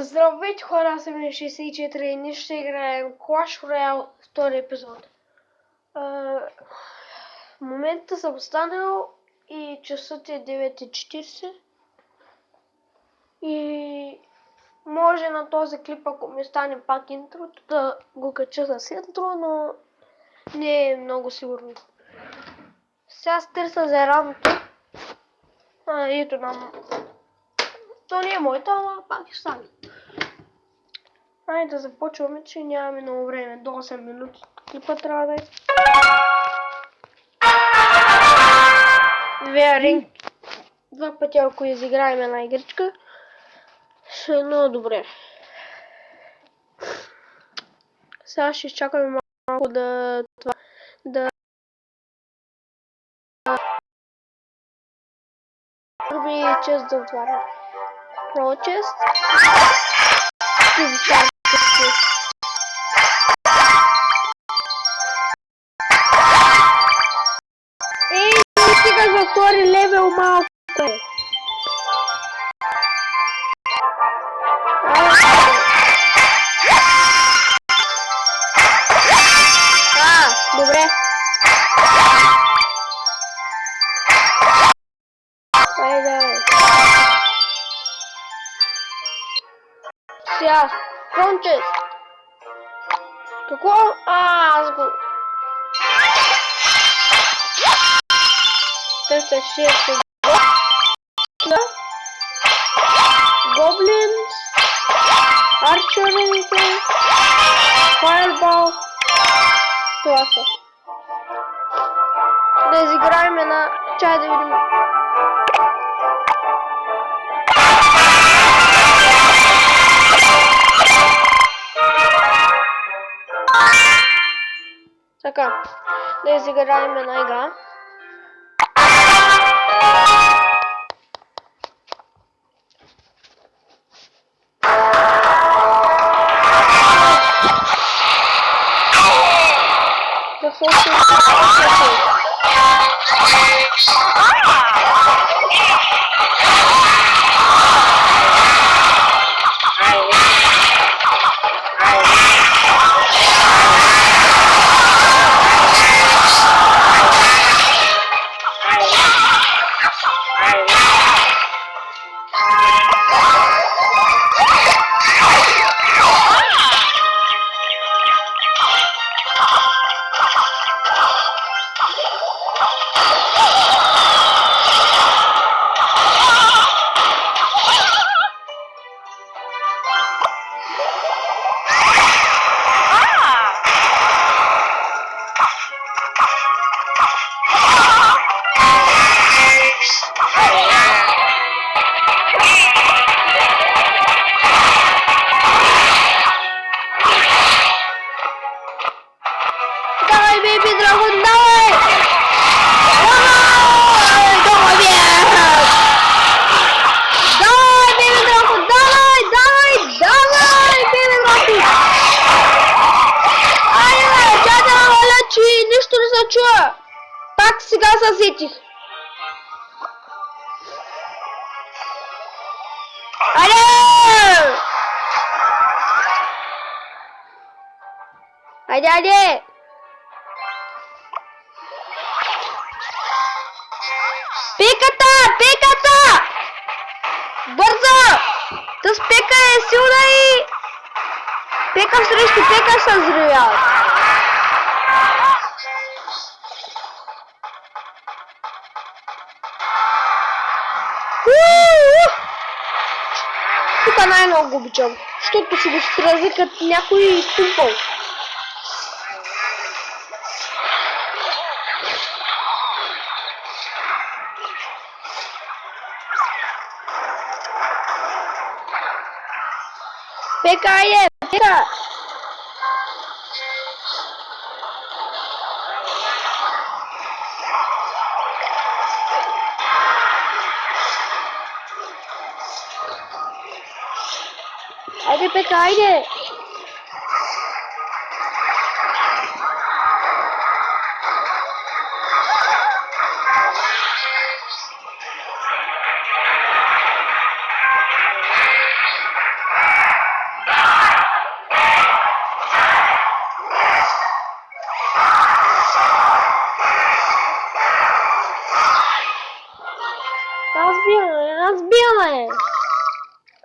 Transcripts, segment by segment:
Здравейте хора, аз съм 64 и ние ще играем Clash Royale втори епизод. В момента съм станал и часът е 9:40 и може на този клип, ако ми стане пак интрото, да го кача с интро, но не е много сигурно. Сега стърса за рамото. Ето нам. То не е моето, ама пак ще стане. Айде да започваме, че нямаме много време. До 8 минути клипа трябва да е. Два пъти, ако изиграем една игричка, ще е много добре. Сега ще изчакаме малко да ми чест да отваря. Pro chest. Стига за втори левел малко. Добре. Айде. Сега, кончес. Какво? Аз го... 360 Goblins, Archery, Fireball. Това са. Да изиграем една... Чай да видим. Така. Да изиграем една игра. Пак сега се сетих. Айде! Айде, айде! Пиката! Пиката! Бързо! Тъс пека е силна и... Пека срещу пека се взривява. Тук най-много го обичам, защото си го стрази като някой тупъл. Пека, айде! Пека! Айде, Пека, айде!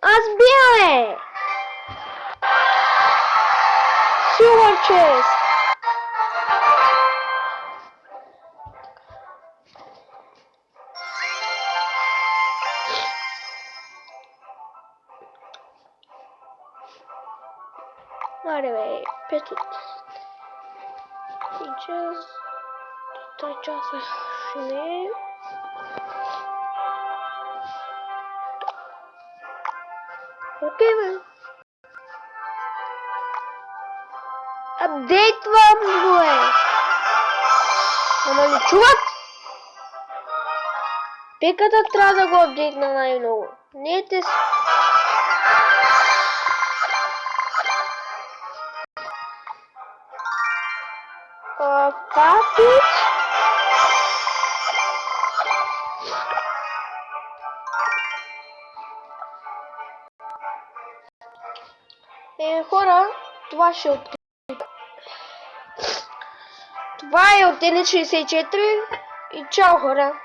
Аз бия, Супер чест! Аре бе, 5 от 6, 3 часа ще не е. Окей бе. Апдейтвам го е. Ама не чуват? Пиката трябва да го апдейтна най-много. Не те с... Пакет. Хора, това ще от... Това е от N64 и чао хора!